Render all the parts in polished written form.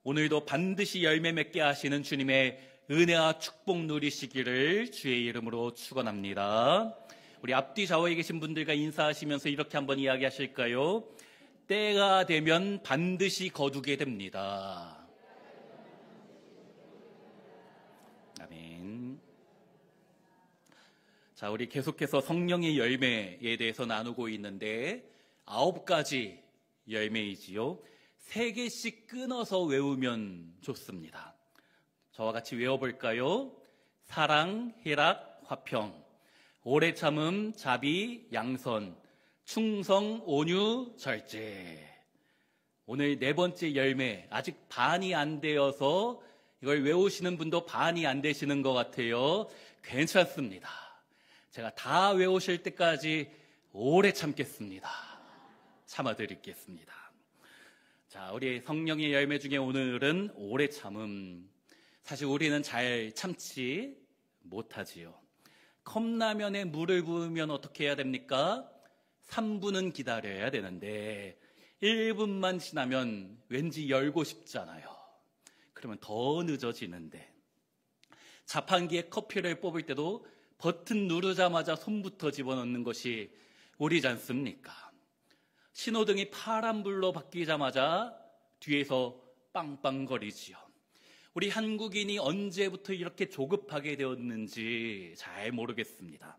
오늘도 반드시 열매 맺게 하시는 주님의 은혜와 축복 누리시기를 주의 이름으로 축원합니다. 우리 앞뒤 좌우에 계신 분들과 인사하시면서 이렇게 한번 이야기하실까요? 때가 되면 반드시 거두게 됩니다. 아멘. 자, 우리 계속해서 성령의 열매에 대해서 나누고 있는데 9가지 열매이지요. 3개씩 끊어서 외우면 좋습니다. 저와 같이 외워볼까요? 사랑, 희락, 화평, 오래 참음, 자비, 양선, 충성, 온유, 절제. 오늘 4번째 열매, 아직 반이 안 되어서 이걸 외우시는 분도 반이 안 되시는 것 같아요. 괜찮습니다. 제가 다 외우실 때까지 오래 참겠습니다. 참아드리겠습니다. 자, 우리 성령의 열매 중에 오늘은 오래 참음. 사실 우리는 잘 참지 못하지요. 컵라면에 물을 부으면 어떻게 해야 됩니까? 3분은 기다려야 되는데 1분만 지나면 왠지 열고 싶잖아요. 그러면 더 늦어지는데, 자판기에 커피를 뽑을 때도 버튼 누르자마자 손부터 집어넣는 것이 우리지 않습니까? 신호등이 파란불로 바뀌자마자 뒤에서 빵빵거리지요. 우리 한국인이 언제부터 이렇게 조급하게 되었는지 잘 모르겠습니다.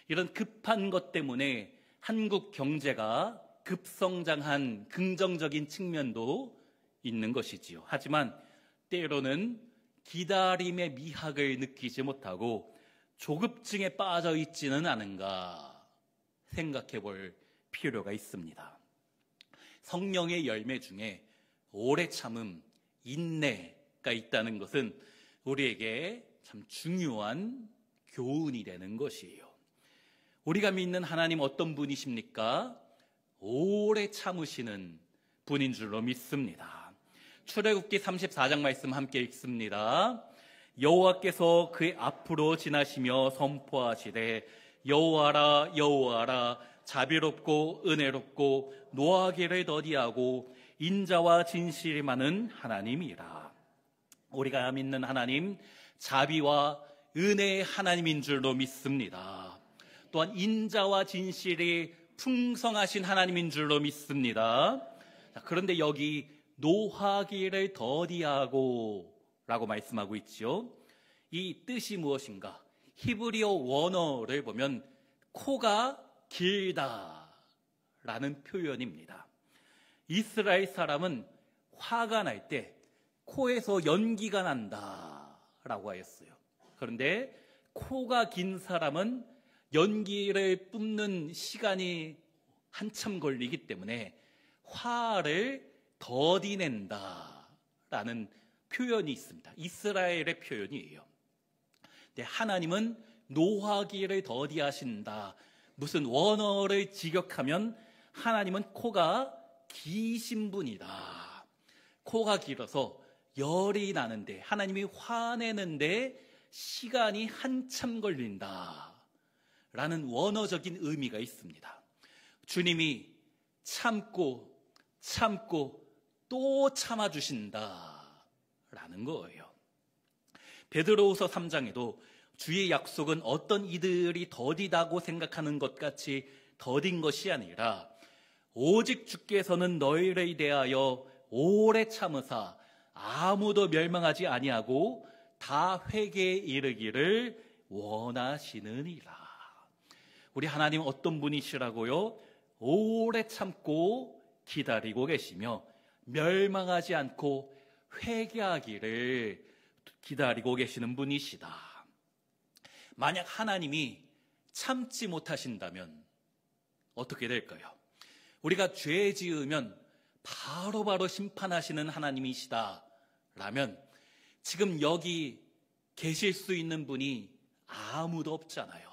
이런 급한 것 때문에 한국 경제가 급성장한 긍정적인 측면도 있는 것이지요. 하지만 때로는 기다림의 미학을 느끼지 못하고 조급증에 빠져 있지는 않은가 생각해 볼 필요가 있습니다. 성령의 열매 중에 오래 참음, 인내가 있다는 것은 우리에게 참 중요한 교훈이 되는 것이에요. 우리가 믿는 하나님 어떤 분이십니까? 오래 참으시는 분인 줄로 믿습니다. 출애굽기 34장 말씀 함께 읽습니다. 여호와께서 그의 앞으로 지나시며 선포하시되 여호와라 여호와라 자비롭고 은혜롭고 노하기를 더디하고 인자와 진실이 많은 하나님이라. 우리가 믿는 하나님, 자비와 은혜의 하나님인 줄로 믿습니다. 또한 인자와 진실이 풍성하신 하나님인 줄로 믿습니다. 그런데 여기 노하기를 더디하고 라고 말씀하고 있죠. 이 뜻이 무엇인가? 히브리어 원어를 보면 코가 길다 라는 표현입니다. 이스라엘 사람은 화가 날 때 코에서 연기가 난다 라고 하였어요. 그런데 코가 긴 사람은 연기를 뿜는 시간이 한참 걸리기 때문에 화를 더디낸다 라는 표현이 있습니다. 이스라엘의 표현이에요. 근데 하나님은 노하기를 더디하신다. 무슨 원어를 직역하면 하나님은 코가 기신 분이다. 코가 길어서 열이 나는데, 하나님이 화내는데 시간이 한참 걸린다 라는 원어적인 의미가 있습니다. 주님이 참고 또 참아주신다 라는 거예요. 베드로후서 3장에도 주의 약속은 어떤 이들이 더디다고 생각하는 것 같이 더딘 것이 아니라 오직 주께서는 너희를 대하여 오래 참으사 아무도 멸망하지 아니하고 다 회개에 이르기를 원하시느니라. 우리 하나님 어떤 분이시라고요? 오래 참고 기다리고 계시며 멸망하지 않고 회개하기를 기다리고 계시는 분이시다. 만약 하나님이 참지 못하신다면 어떻게 될까요? 우리가 죄 지으면 바로바로 심판하시는 하나님이시다 라면 지금 여기 계실 수 있는 분이 아무도 없잖아요.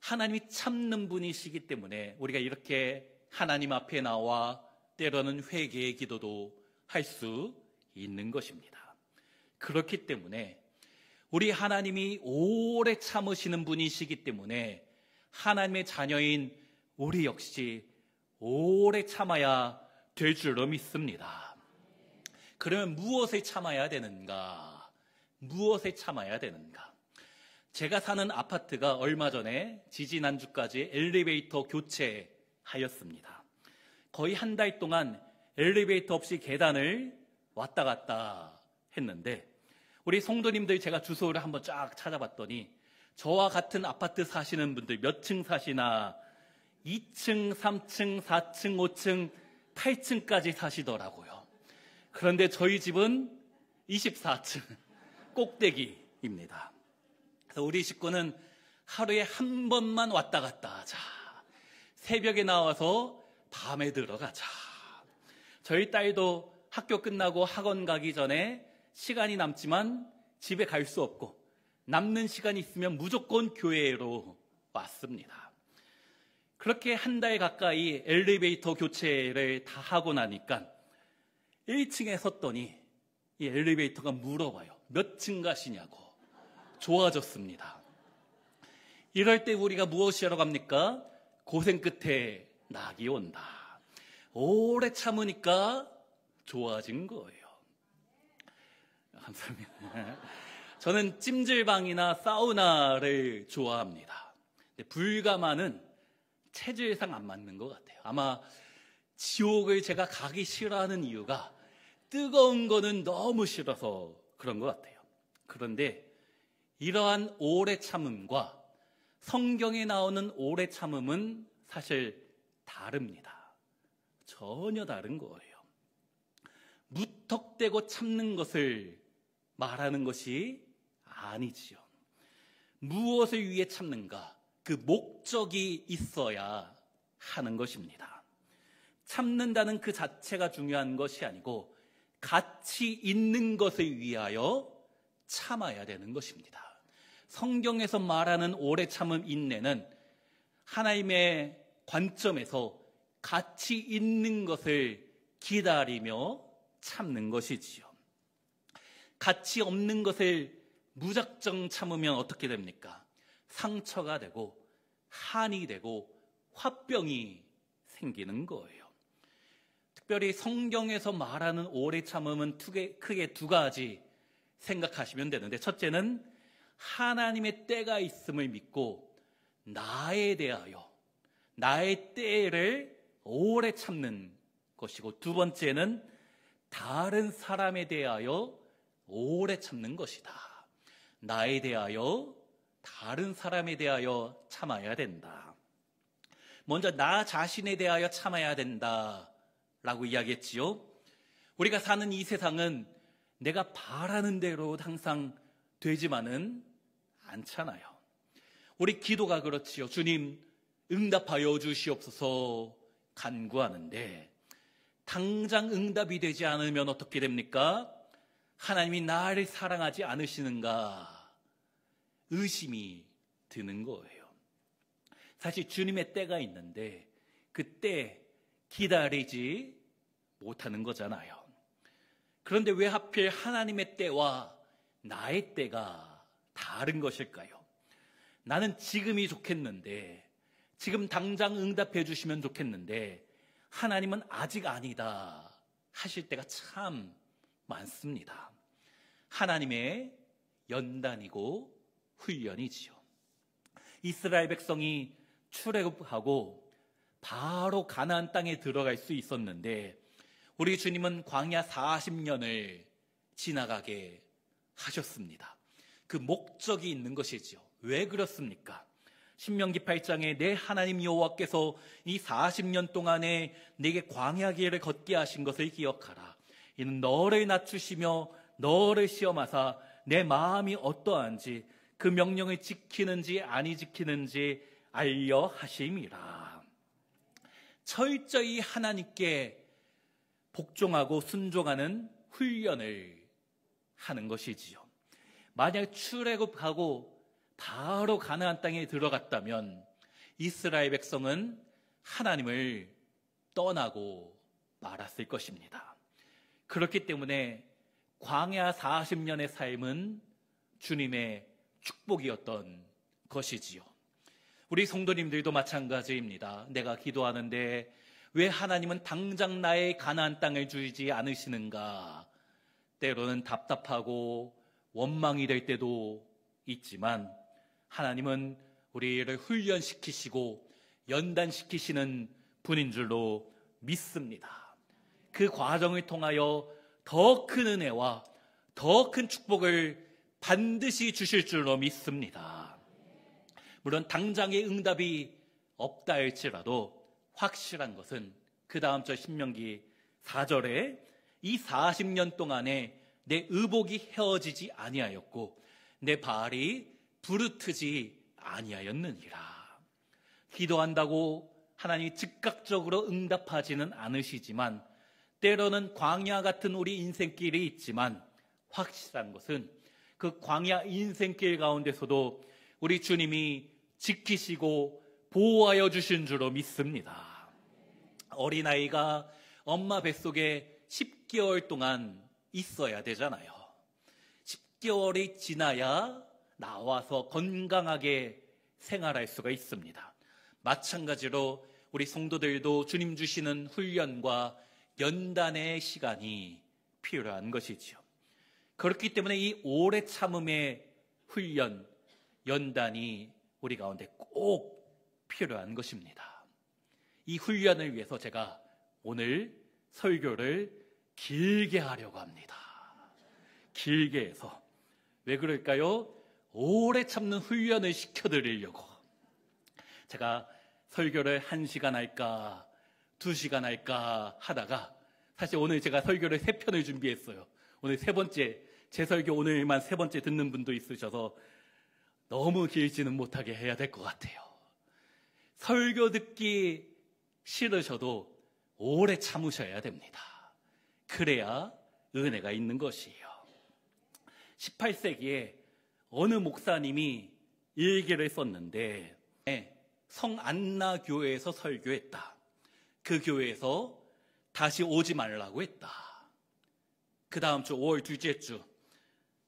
하나님이 참는 분이시기 때문에 우리가 이렇게 하나님 앞에 나와 때로는 회개의 기도도 할 수 있는 것입니다. 그렇기 때문에 우리 하나님이 오래 참으시는 분이시기 때문에 하나님의 자녀인 우리 역시 오래 참아야 될 줄로 믿습니다. 그러면 무엇을 참아야 되는가? 무엇을 참아야 되는가? 제가 사는 아파트가 얼마 전에 지지난주까지 엘리베이터 교체하였습니다. 거의 한 달 동안 엘리베이터 없이 계단을 왔다 갔다 했는데, 우리 성도님들 제가 주소를 한번 쫙 찾아봤더니 저와 같은 아파트 사시는 분들 몇 층 사시나 2층, 3층, 4층, 5층, 8층까지 사시더라고요. 그런데 저희 집은 24층 꼭대기입니다. 그래서 우리 식구는 하루에 한 번만 왔다 갔다 하자. 새벽에 나와서 밤에 들어가자. 저희 딸도 학교 끝나고 학원 가기 전에 시간이 남지만 집에 갈 수 없고 남는 시간이 있으면 무조건 교회로 왔습니다. 그렇게 한 달 가까이 엘리베이터 교체를 다 하고 나니까 1층에 섰더니 이 엘리베이터가 물어봐요. 몇 층 가시냐고. 좋아졌습니다. 이럴 때 우리가 무엇이 하러 갑니까? 고생 끝에 낙이 온다. 오래 참으니까 좋아진 거예요. 감사합니다. 저는 찜질방이나 사우나를 좋아합니다. 근데 불가마는 체질상 안 맞는 것 같아요. 아마 지옥을 제가 가기 싫어하는 이유가 뜨거운 거는 너무 싫어서 그런 것 같아요. 그런데 이러한 오래 참음과 성경에 나오는 오래 참음은 사실 다릅니다. 전혀 다른 거예요. 무턱대고 참는 것을 말하는 것이 아니지요. 무엇을 위해 참는가? 그 목적이 있어야 하는 것입니다. 참는다는 그 자체가 중요한 것이 아니고 가치 있는 것을 위하여 참아야 되는 것입니다. 성경에서 말하는 오래 참음 인내는 하나님의 관점에서 가치 있는 것을 기다리며 참는 것이지요. 가치 없는 것을 무작정 참으면 어떻게 됩니까? 상처가 되고 한이 되고 화병이 생기는 거예요. 특별히 성경에서 말하는 오래 참음은 크게 두 가지 생각하시면 되는데, 첫째는 하나님의 때가 있음을 믿고 나에 대하여 나의 때를 오래 참는 것이고, 두 번째는 다른 사람에 대하여 오래 참는 것이다. 나에 대하여 다른 사람에 대하여 참아야 된다. 먼저 나 자신에 대하여 참아야 된다라고 이야기했지요. 우리가 사는 이 세상은 내가 바라는 대로 항상 되지만은 않잖아요. 우리 기도가 그렇지요. 주님 응답하여 주시옵소서 간구하는데 당장 응답이 되지 않으면 어떻게 됩니까? 하나님이 나를 사랑하지 않으시는가 의심이 드는 거예요. 사실 주님의 때가 있는데 그 때 기다리지 못하는 거잖아요. 그런데 왜 하필 하나님의 때와 나의 때가 다른 것일까요? 나는 지금이 좋겠는데, 지금 당장 응답해 주시면 좋겠는데 하나님은 아직 아니다 하실 때가 참 많습니다. 하나님의 연단이고 훈련이지요. 이스라엘 백성이 출애굽하고 바로 가나안 땅에 들어갈 수 있었는데 우리 주님은 광야 40년을 지나가게 하셨습니다. 그 목적이 있는 것이지요. 왜 그렇습니까? 신명기 8장에 내 하나님 여호와께서 이 40년 동안에 내게 광야 길을 걷게 하신 것을 기억하라. 이는 너를 낮추시며 너를 시험하사 내 마음이 어떠한지 그 명령을 지키는지 아니 지키는지 알려 하심이라. 철저히 하나님께 복종하고 순종하는 훈련을 하는 것이지요. 만약 출애굽하고 바로 가나안 땅에 들어갔다면 이스라엘 백성은 하나님을 떠나고 말았을 것입니다. 그렇기 때문에 광야 40년의 삶은 주님의 축복이었던 것이지요. 우리 성도님들도 마찬가지입니다. 내가 기도하는데 왜 하나님은 당장 나의 가나안 땅을 주지 않으시는가 때로는 답답하고 원망이 될 때도 있지만 하나님은 우리를 훈련시키시고 연단시키시는 분인 줄로 믿습니다. 그 과정을 통하여 더 큰 은혜와 더 큰 축복을 반드시 주실 줄로 믿습니다. 물론 당장의 응답이 없다 할지라도 확실한 것은 그 다음 절 신명기 4절에 이 40년 동안에 내 의복이 헤어지지 아니하였고 내 발이 부르트지 아니하였느니라. 기도한다고 하나님이 즉각적으로 응답하지는 않으시지만 때로는 광야 같은 우리 인생길이 있지만 확실한 것은 그 광야 인생길 가운데서도 우리 주님이 지키시고 보호하여 주신 줄로 믿습니다. 어린아이가 엄마 뱃속에 10개월 동안 있어야 되잖아요. 10개월이 지나야 나와서 건강하게 생활할 수가 있습니다. 마찬가지로 우리 성도들도 주님 주시는 훈련과 연단의 시간이 필요한 것이지요. 그렇기 때문에 이 오래 참음의 훈련, 연단이 우리 가운데 꼭 필요한 것입니다. 이 훈련을 위해서 제가 오늘 설교를 길게 하려고 합니다. 길게 해서. 왜 그럴까요? 오래 참는 훈련을 시켜드리려고. 제가 설교를 1시간 할까 2시간 할까 하다가 사실 오늘 제가 설교를 3편을 준비했어요. 오늘 3번째, 제 설교 오늘만 3번째 듣는 분도 있으셔서 너무 길지는 못하게 해야 될 것 같아요. 설교 듣기 싫으셔도 오래 참으셔야 됩니다. 그래야 은혜가 있는 것이에요. 18세기에 어느 목사님이 일기를 썼는데 성안나 교회에서 설교했다. 그 교회에서 다시 오지 말라고 했다. 그 다음 주 5월 둘째 주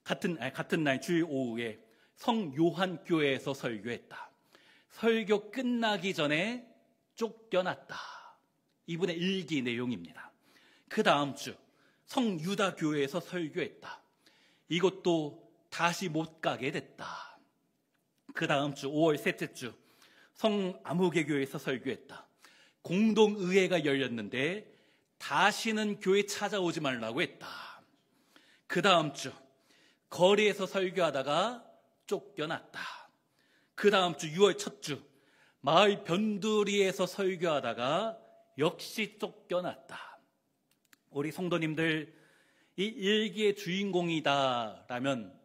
같은 날 주일 오후에 성요한 교회에서 설교했다. 설교 끝나기 전에 쫓겨났다. 이분의 일기 내용입니다. 그 다음 주 성유다 교회에서 설교했다. 이것도 다시 못 가게 됐다. 그 다음 주 5월 셋째 주 성아무개 교회에서 설교했다. 공동의회가 열렸는데 다시는 교회 찾아오지 말라고 했다. 그 다음 주 거리에서 설교하다가 쫓겨났다. 그 다음 주 6월 첫 주 마을 변두리에서 설교하다가 역시 쫓겨났다. 우리 성도님들 이 일기의 주인공이다라면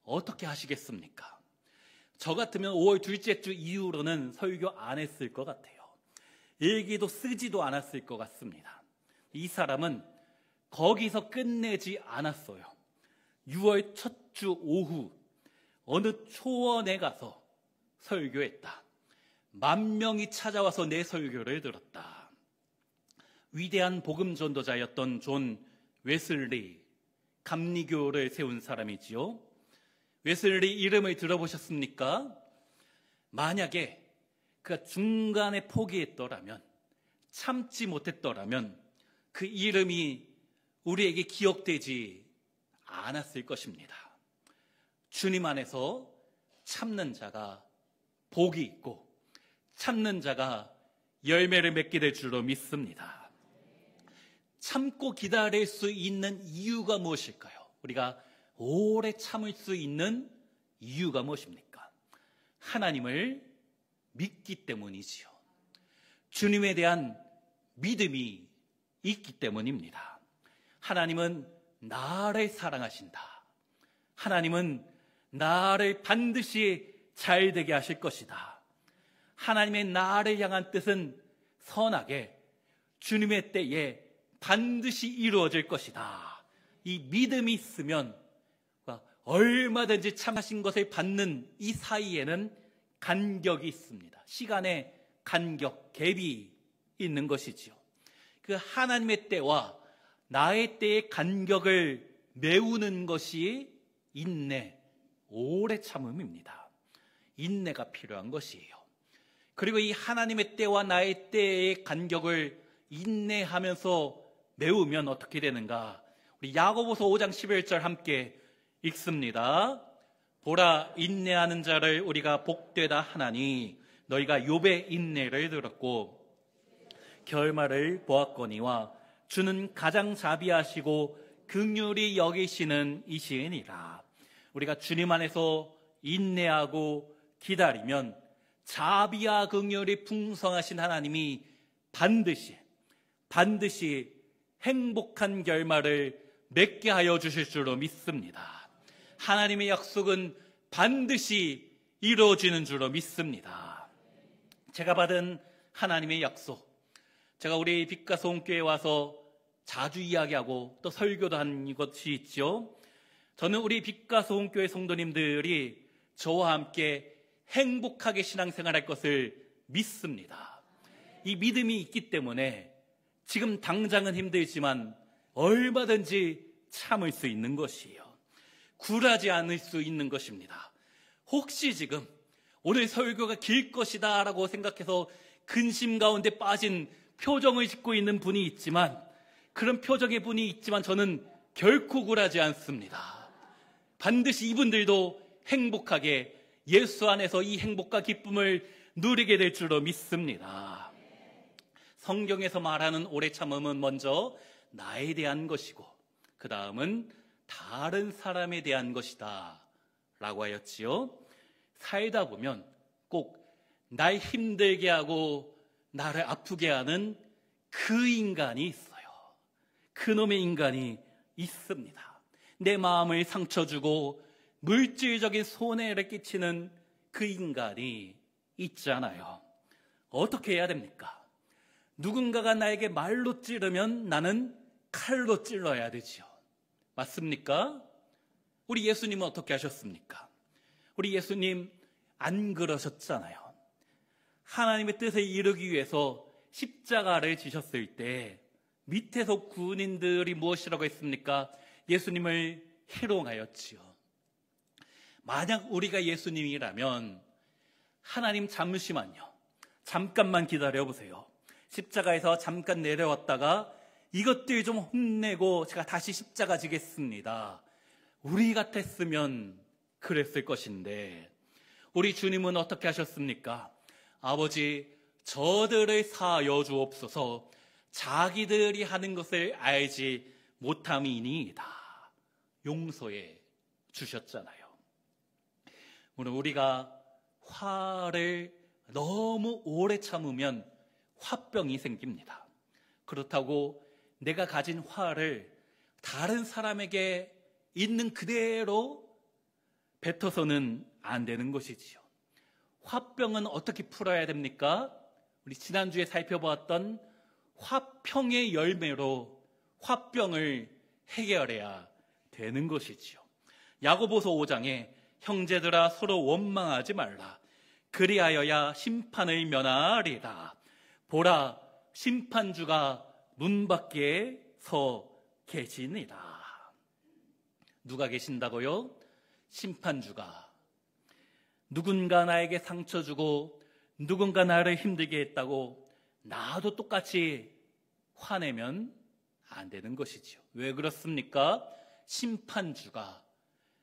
어떻게 하시겠습니까? 저 같으면 5월 둘째 주 이후로는 설교 안 했을 것 같아요. 일기도 쓰지도 않았을 것 같습니다. 이 사람은 거기서 끝내지 않았어요. 6월 첫 주 오후 어느 초원에 가서 설교했다. 10,000명이 찾아와서 내 설교를 들었다. 위대한 복음 전도자였던 존 웨슬리, 감리교를 세운 사람이지요. 웨슬리 이름을 들어보셨습니까? 만약에 그가 중간에 포기했더라면, 참지 못했더라면 그 이름이 우리에게 기억되지 않았을 것입니다. 주님 안에서 참는 자가 복이 있고 참는 자가 열매를 맺게 될 줄로 믿습니다. 참고 기다릴 수 있는 이유가 무엇일까요? 우리가 오래 참을 수 있는 이유가 무엇입니까? 하나님을 믿기 때문이지요. 주님에 대한 믿음이 있기 때문입니다. 하나님은 나를 사랑하신다. 하나님은 나를 반드시 잘되게 하실 것이다. 하나님의 나를 향한 뜻은 선하게 주님의 때에 반드시 이루어질 것이다. 이 믿음이 있으면 얼마든지 참하신 것을 받는 이 사이에는 간격이 있습니다. 시간의 간격, 갭이 있는 것이지요. 그 하나님의 때와 나의 때의 간격을 메우는 것이 인내, 오래 참음입니다. 인내가 필요한 것이에요. 그리고 이 하나님의 때와 나의 때의 간격을 인내하면서 메우면 어떻게 되는가? 우리 야고보서 5장 11절 함께 읽습니다. 보라, 인내하는 자를 우리가 복되다 하나니 너희가 욥의 인내를 들었고 결말을 보았거니와 주는 가장 자비하시고 긍휼히 여기시는 이시니라. 우리가 주님 안에서 인내하고 기다리면 자비와 긍휼이 풍성하신 하나님이 반드시 행복한 결말을 맺게 하여 주실 줄로 믿습니다. 하나님의 약속은 반드시 이루어지는 줄로 믿습니다. 제가 받은 하나님의 약속, 제가 우리 빛과 소원교회에 와서 자주 이야기하고 또 설교도 한 것이 있죠. 저는 우리 빛과 소원교회 성도님들이 저와 함께 행복하게 신앙생활할 것을 믿습니다. 이 믿음이 있기 때문에 지금 당장은 힘들지만 얼마든지 참을 수 있는 것이에요. 굴하지 않을 수 있는 것입니다. 혹시 지금 오늘 설교가 길 것이다 라고 생각해서 근심 가운데 빠진 표정을 짓고 있는 분이 있지만, 그런 표정의 분이 있지만 저는 결코 굴하지 않습니다. 반드시 이분들도 행복하게 예수 안에서 이 행복과 기쁨을 누리게 될 줄로 믿습니다. 성경에서 말하는 오래 참음은 먼저 나에 대한 것이고 그 다음은 다른 사람에 대한 것이다 라고 하였지요. 살다 보면 꼭 날 힘들게 하고 나를 아프게 하는 그 인간이 있어요. 그놈의 인간이 있습니다. 내 마음을 상처 주고 물질적인 손해를 끼치는 그 인간이 있잖아요. 어떻게 해야 됩니까? 누군가가 나에게 말로 찌르면 나는 칼로 찔러야 되죠. 맞습니까? 우리 예수님은 어떻게 하셨습니까? 우리 예수님 안 그러셨잖아요. 하나님의 뜻을 이루기 위해서 십자가를 지셨을 때 밑에서 군인들이 무엇이라고 했습니까? 예수님을 희롱하였지요. 만약 우리가 예수님이라면 하나님 잠깐만 기다려보세요. 십자가에서 잠깐 내려왔다가 이것들 좀 혼내고 제가 다시 십자가 지겠습니다. 우리 같았으면 그랬을 것인데 우리 주님은 어떻게 하셨습니까? 아버지, 저들을 사하여 주옵소서. 자기들이 하는 것을 알지 못함이니이다. 용서해 주셨잖아요. 오늘 우리가 화를 너무 오래 참으면 화병이 생깁니다. 그렇다고 내가 가진 화를 다른 사람에게 있는 그대로 뱉어서는 안 되는 것이지요. 화병은 어떻게 풀어야 됩니까? 우리 지난주에 살펴보았던 화평의 열매로 화병을 해결해야 되는 것이지요. 야고보서 5장에 형제들아 서로 원망하지 말라. 그리하여야 심판을 면하리라. 보라, 심판주가 문 밖에 서 계시니라. 누가 계신다고요? 심판주가. 누군가 나에게 상처 주고 누군가 나를 힘들게 했다고 나도 똑같이 화내면 안 되는 것이죠. 왜 그렇습니까? 심판주가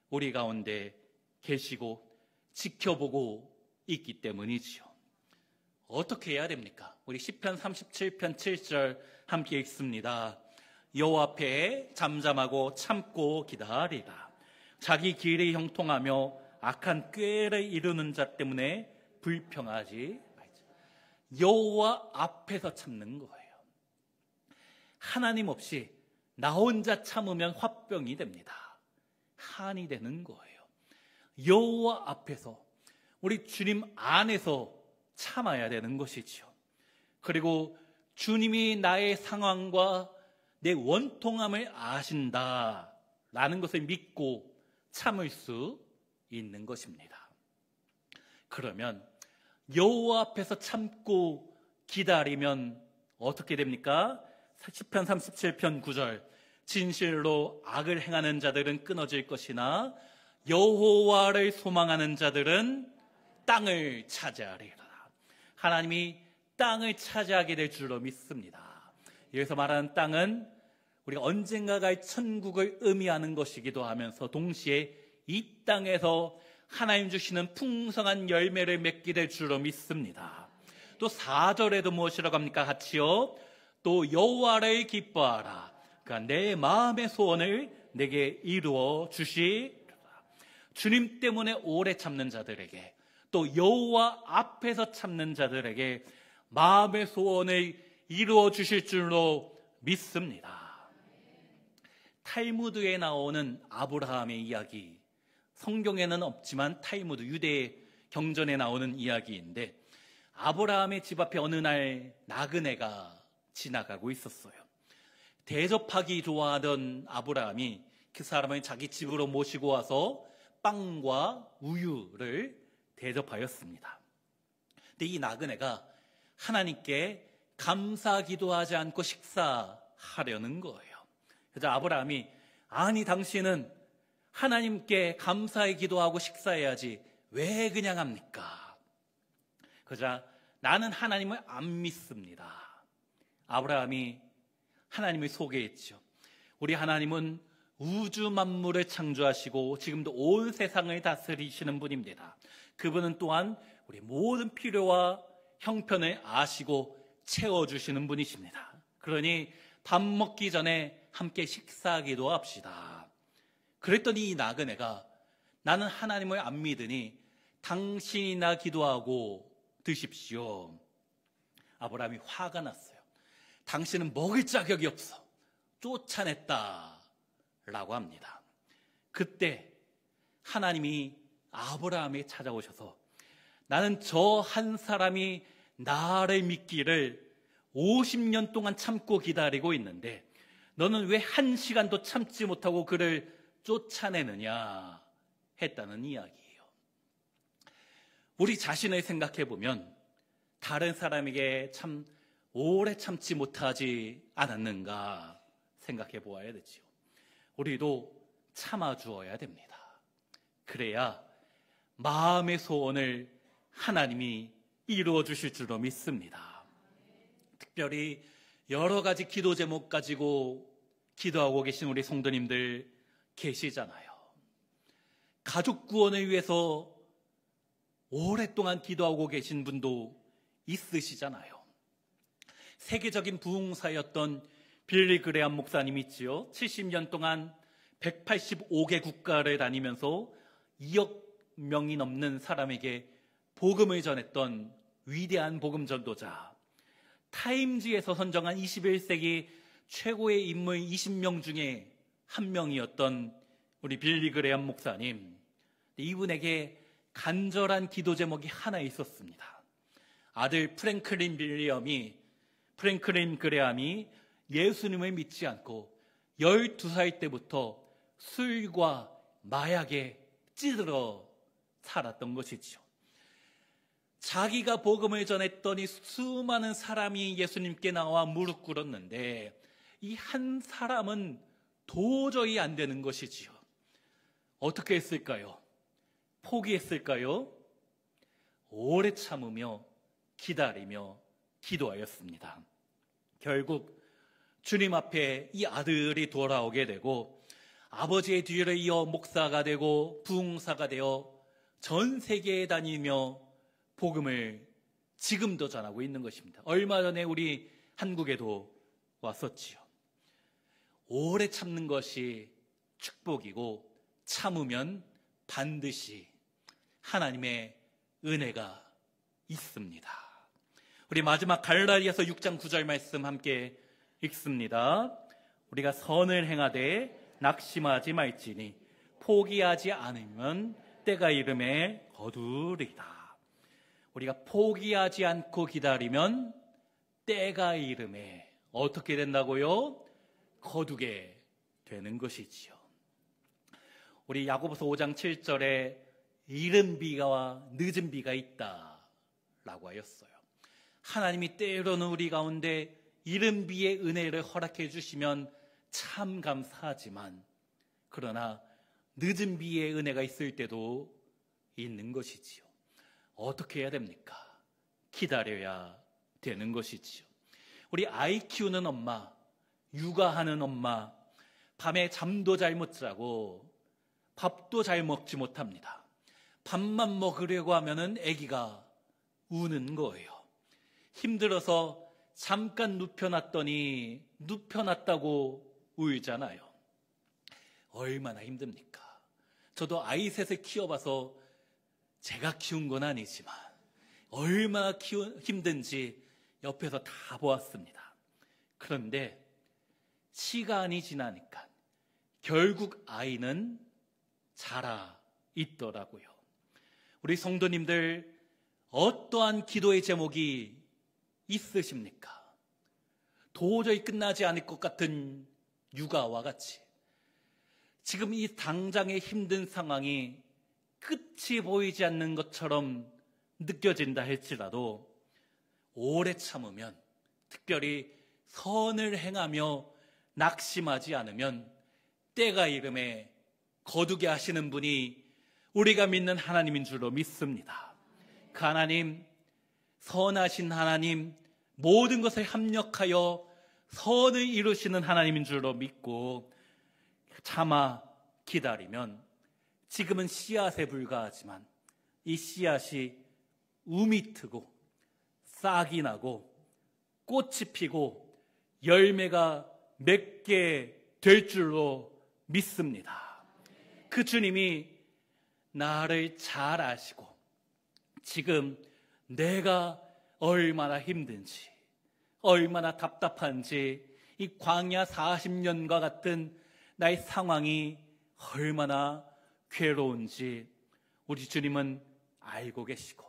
우리 가운데 계시고 지켜보고 있기 때문이지요. 어떻게 해야 됩니까? 우리 시편 37편 7절 함께 읽습니다. 여호와 앞에 잠잠하고 참고 기다리라. 자기 길이 형통하며 악한 꾀를 이루는 자 때문에 불평하지 말자. 여호와 앞에서 참는 거예요. 하나님 없이 나 혼자 참으면 화병이 됩니다. 한이 되는 거예요. 여호와 앞에서 우리 주님 안에서 참아야 되는 것이죠. 그리고 주님이 나의 상황과 내 원통함을 아신다라는 것을 믿고 참을 수 있는 것입니다. 그러면 여호와 앞에서 참고 기다리면 어떻게 됩니까? 시편 37편 9절 진실로 악을 행하는 자들은 끊어질 것이나 여호와를 소망하는 자들은 땅을 차지하리라. 하나님이 땅을 차지하게 될 줄로 믿습니다. 여기서 말하는 땅은 우리가 언젠가 갈 천국을 의미하는 것이기도 하면서 동시에 이 땅에서 하나님 주시는 풍성한 열매를 맺게 될 줄로 믿습니다. 또 4절에도 무엇이라고 합니까? 같이요. 또 여호와를 기뻐하라. 그러니까 내 마음의 소원을 내게 이루어 주시리라. 주님 때문에 오래 참는 자들에게, 또 여호와 앞에서 참는 자들에게 마음의 소원을 이루어 주실 줄로 믿습니다. 탈무드에 나오는 아브라함의 이야기, 성경에는 없지만 탈무드, 유대 경전에 나오는 이야기인데, 아브라함의 집 앞에 어느 날 나그네가 지나가고 있었어요. 대접하기 좋아하던 아브라함이 그 사람을 자기 집으로 모시고 와서 빵과 우유를 대접하였습니다. 근데 이 나그네가 하나님께 감사 기도하지 않고 식사하려는 거예요. 그래서 아브라함이, 아니 당신은 하나님께 감사의 기도하고 식사해야지 왜 그냥 합니까? 그러자 나는 하나님을 안 믿습니다. 아브라함이 하나님을 소개했죠. 우리 하나님은 우주 만물을 창조하시고 지금도 온 세상을 다스리시는 분입니다. 그분은 또한 우리 모든 필요와 형편을 아시고 채워주시는 분이십니다. 그러니 밥 먹기 전에 함께 식사하기도 합시다. 그랬더니 이 나그네가, 나는 하나님을 안 믿으니 당신이나 기도하고 드십시오. 아브라함이 화가 났어요. 당신은 먹을 자격이 없어. 쫓아냈다 라고 합니다. 그때 하나님이 아브라함에 찾아오셔서, 나는 저 한 사람이 나를 믿기를 50년 동안 참고 기다리고 있는데 너는 왜 1시간도 참지 못하고 그를 쫓아내느냐 했다는 이야기예요. 우리 자신을 생각해 보면 다른 사람에게 참 오래 참지 못하지 않았는가 생각해 보아야 되지요. 우리도 참아주어야 됩니다. 그래야 마음의 소원을 하나님이 이루어 주실 줄로 믿습니다. 특별히 여러 가지 기도 제목 가지고 기도하고 계신 우리 성도님들 계시잖아요. 가족 구원을 위해서 오랫동안 기도하고 계신 분도 있으시잖아요. 세계적인 부흥사였던 빌리 그레암 목사님 있지요. 70년 동안 185개 국가를 다니면서 2억 명이 넘는 사람에게 복음을 전했던 위대한 복음 전도자, 타임즈에서 선정한 21세기 최고의 인물 20명 중에 한 명이었던 우리 빌리 그레암 목사님, 이분에게 간절한 기도 제목이 하나 있었습니다. 아들 프랭클린 그레암이 예수님을 믿지 않고 12살 때부터 술과 마약에 찌들어 살았던 것이죠. 자기가 복음을 전했더니 수많은 사람이 예수님께 나와 무릎 꿇었는데 이 한 사람은 도저히 안 되는 것이지요. 어떻게 했을까요? 포기했을까요? 오래 참으며 기다리며 기도하였습니다. 결국 주님 앞에 이 아들이 돌아오게 되고 아버지의 뒤를 이어 목사가 되고 부흥사가 되어 전 세계에 다니며 복음을 지금도 전하고 있는 것입니다. 얼마 전에 우리 한국에도 왔었지요. 오래 참는 것이 축복이고 참으면 반드시 하나님의 은혜가 있습니다. 우리 마지막 갈라디아서 6장 9절 말씀 함께 읽습니다. 우리가 선을 행하되 낙심하지 말지니 포기하지 않으면 때가 이름에 거두리다. 우리가 포기하지 않고 기다리면 때가 이름에 어떻게 된다고요? 거두게 되는 것이지요. 우리 야고보서 5장 7절에 이른 비가 늦은 비가 있다라고 하였어요. 하나님이 때로는 우리 가운데 이른 비의 은혜를 허락해 주시면 참 감사하지만, 그러나 늦은 비의 은혜가 있을 때도 있는 것이지요. 어떻게 해야 됩니까? 기다려야 되는 것이지요. 우리 아이 키우는 엄마, 육아하는 엄마, 밤에 잠도 잘 못 자고 밥도 잘 먹지 못합니다. 밥만 먹으려고 하면은 아기가 우는 거예요. 힘들어서 잠깐 눕혀놨더니 눕혀놨다고 울잖아요. 얼마나 힘듭니까? 저도 아이 셋을 키워봐서 제가 키운 건 아니지만 얼마나 힘든지 옆에서 다 보았습니다. 그런데 시간이 지나니까 결국 아이는 자라 있더라고요. 우리 성도님들 어떠한 기도의 제목이 있으십니까? 도저히 끝나지 않을 것 같은 육아와 같이 지금 이 당장의 힘든 상황이 끝이 보이지 않는 것처럼 느껴진다 할지라도 오래 참으면, 특별히 선을 행하며 낙심하지 않으면 때가 이름에 거두게 하시는 분이 우리가 믿는 하나님인 줄로 믿습니다. 그 하나님, 선하신 하나님, 모든 것을 합력하여 선을 이루시는 하나님인 줄로 믿고 참아 기다리면 지금은 씨앗에 불과하지만 이 씨앗이 움이 트고 싹이 나고 꽃이 피고 열매가 맺게 될 줄로 믿습니다. 그 주님이 나를 잘 아시고 지금 내가 얼마나 힘든지, 얼마나 답답한지, 이 광야 40년과 같은 나의 상황이 얼마나 괴로운지 우리 주님은 알고 계시고,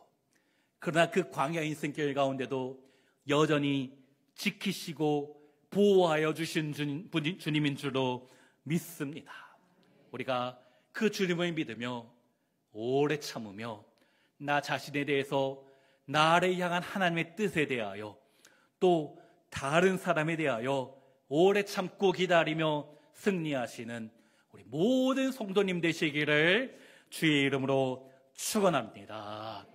그러나 그 광야 인생길 가운데도 여전히 지키시고 보호하여 주신 주님인 줄로 믿습니다. 우리가 그 주님을 믿으며 오래 참으며 나 자신에 대해서 나를 향한 하나님의 뜻에 대하여 또 다른 사람에 대하여 오래 참고 기다리며 승리하시는 우리 모든 성도님 되시기를 주의 이름으로 축원합니다.